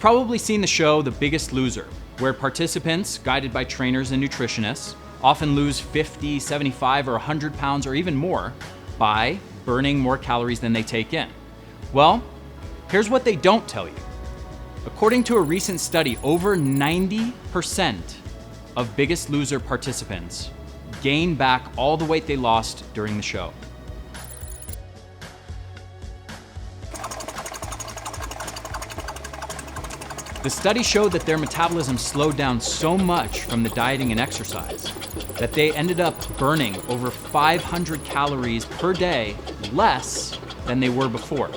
probably seen the show The Biggest Loser, where participants, guided by trainers and nutritionists, often lose 50, 75, or 100 pounds or even more by burning more calories than they take in. Well, here's what they don't tell you. According to a recent study, over 90% of Biggest Loser participants gain back all the weight they lost during the show. The study showed that their metabolism slowed down so much from the dieting and exercise that they ended up burning over 500 calories per day less than they were before.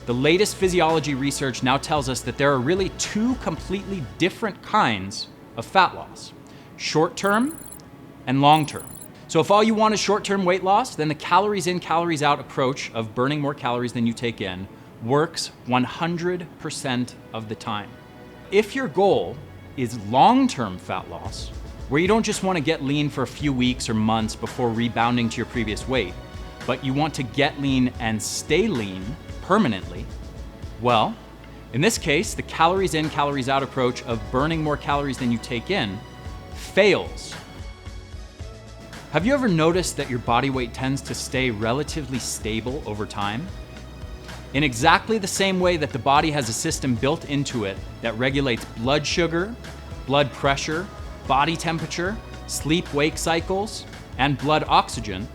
The latest physiology research now tells us that there are really two completely different kinds of fat loss: short-term and long-term. So if all you want is short-term weight loss, then the calories in, calories out approach of burning more calories than you take in works 100% of the time. If your goal is long-term fat loss, where you don't just want to get lean for a few weeks or months before rebounding to your previous weight, but you want to get lean and stay lean permanently, well, in this case, the calories in, calories out approach of burning more calories than you take in fails. Have you ever noticed that your body weight tends to stay relatively stable over time? In exactly the same way that the body has a system built into it that regulates blood sugar, blood pressure, body temperature, sleep-wake cycles, and blood oxygen,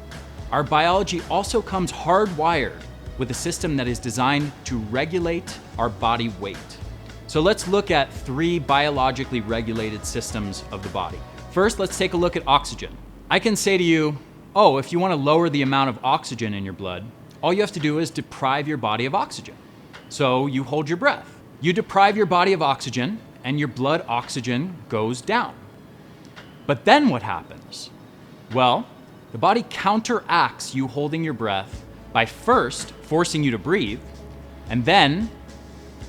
our biology also comes hardwired with a system that is designed to regulate our body weight. So let's look at 3 biologically regulated systems of the body. First, let's take a look at oxygen. I can say to you, oh, if you want to lower the amount of oxygen in your blood, all you have to do is deprive your body of oxygen. So you hold your breath. You deprive your body of oxygen and your blood oxygen goes down. But then what happens? Well, the body counteracts you holding your breath by first forcing you to breathe and then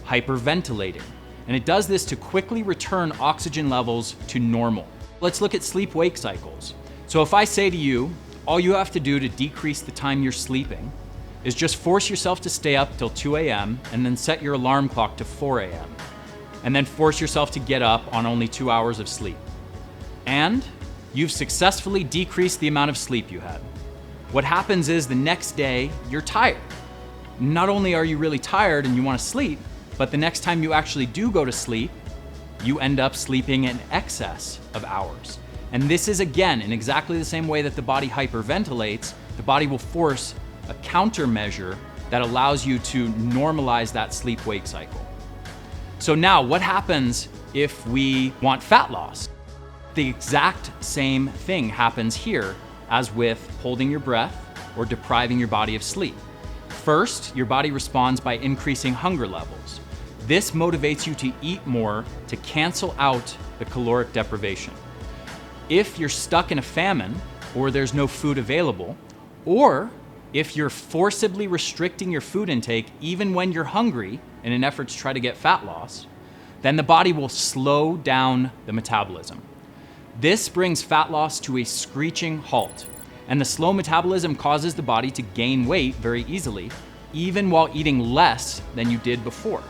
hyperventilating. And it does this to quickly return oxygen levels to normal. Let's look at sleep-wake cycles. So if I say to you, all you have to do to decrease the time you're sleeping is just force yourself to stay up till 2 a.m. and then set your alarm clock to 4 a.m. and then force yourself to get up on only 2 hours of sleep. And you've successfully decreased the amount of sleep you had. What happens is the next day, you're tired. Not only are you really tired and you want to sleep, but the next time you actually do go to sleep, you end up sleeping in excess of hours. And this is, again, in exactly the same way that the body hyperventilates, the body will force a countermeasure that allows you to normalize that sleep-wake cycle. So now, what happens if we want fat loss? The exact same thing happens here as with holding your breath or depriving your body of sleep. First, your body responds by increasing hunger levels. This motivates you to eat more to cancel out the caloric deprivation. If you're stuck in a famine or there's no food available, or if you're forcibly restricting your food intake even when you're hungry in an effort to try to get fat loss, then the body will slow down the metabolism. This brings fat loss to a screeching halt, and the slow metabolism causes the body to gain weight very easily, even while eating less than you did before.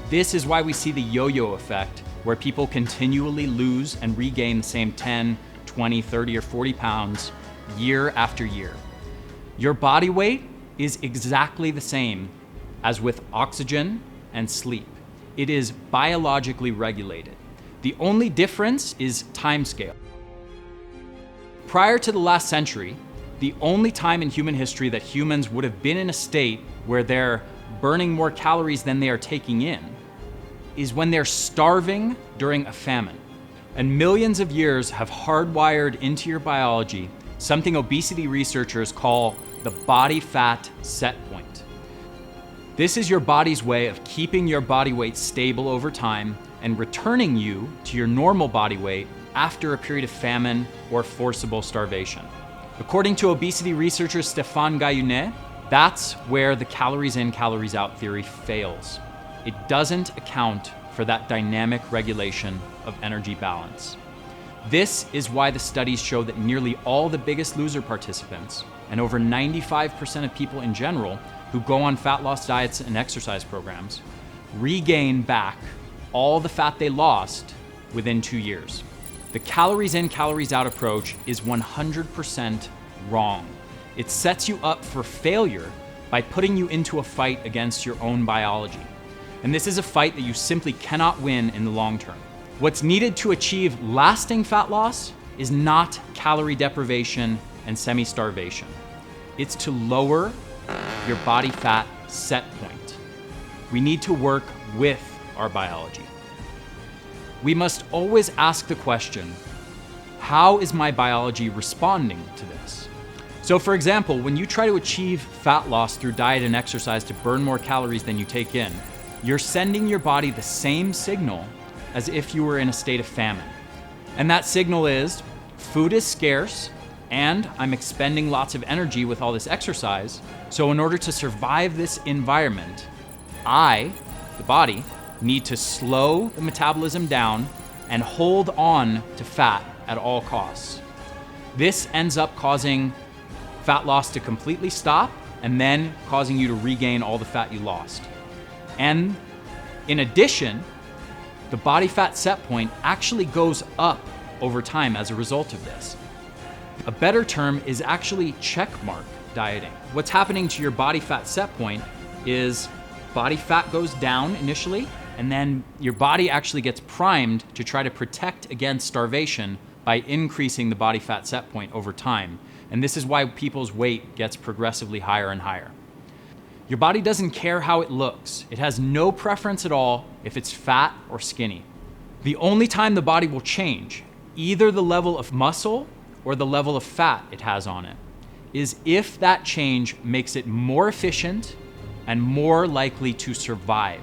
This is why we see the yo-yo effect, where people continually lose and regain the same 10, 20, 30, or 40 pounds year after year. Your body weight is exactly the same as with oxygen and sleep. It is biologically regulated. The only difference is timescale. Prior to the last century, the only time in human history that humans would have been in a state where they're burning more calories than they are taking in is when they're starving during a famine. And millions of years have hardwired into your biology something obesity researchers call the body fat set point. This is your body's way of keeping your body weight stable over time and returning you to your normal body weight after a period of famine or forcible starvation. According to obesity researcher Stéphane Guyunet, that's where the calories in, calories out theory fails. It doesn't account for that dynamic regulation of energy balance. This is why the studies show that nearly all the Biggest Loser participants, and over 95% of people in general, who go on fat loss diets and exercise programs regain back all the fat they lost within 2 years. The calories in, calories out approach is 100% wrong. It sets you up for failure by putting you into a fight against your own biology. And this is a fight that you simply cannot win in the long term. What's needed to achieve lasting fat loss is not calorie deprivation and semi-starvation. It's to lower your body fat set point. We need to work with our biology. We must always ask the question, how is my biology responding to this? So for example, when you try to achieve fat loss through diet and exercise to burn more calories than you take in, you're sending your body the same signal as if you were in a state of famine. And that signal is, food is scarce, and I'm expending lots of energy with all this exercise. So in order to survive this environment, I, the body, need to slow the metabolism down and hold on to fat at all costs. This ends up causing fat loss to completely stop and then causing you to regain all the fat you lost. And in addition, the body fat set point actually goes up over time as a result of this. A better term is actually checkmark dieting. What's happening to your body fat set point is body fat goes down initially, and then your body actually gets primed to try to protect against starvation by increasing the body fat set point over time. And this is why people's weight gets progressively higher and higher. Your body doesn't care how it looks. It has no preference at all if it's fat or skinny. The only time the body will change, either the level of muscle or the level of fat it has on it, is if that change makes it more efficient and more likely to survive.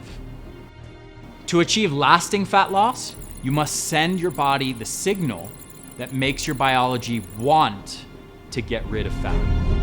To achieve lasting fat loss, you must send your body the signal that makes your biology want to get rid of fat.